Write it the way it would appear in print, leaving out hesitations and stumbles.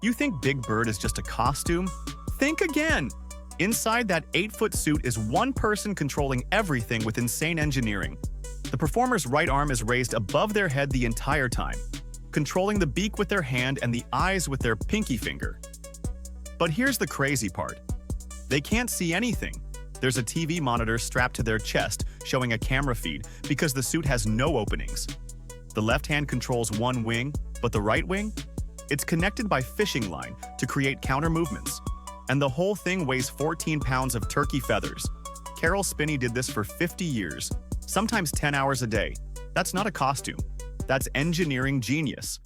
You think Big Bird is just a costume? Think again! Inside that 8-foot suit is one person controlling everything with insane engineering. The performer's right arm is raised above their head the entire time, controlling the beak with their hand and the eyes with their pinky finger. But here's the crazy part. They can't see anything. There's a TV monitor strapped to their chest showing a camera feed because the suit has no openings. The left hand controls one wing, but the right wing? It's connected by fishing line to create counter movements. And the whole thing weighs 14 pounds of turkey feathers. Carol Spinney did this for 50 years, sometimes 10 hours a day. That's not a costume. That's engineering genius.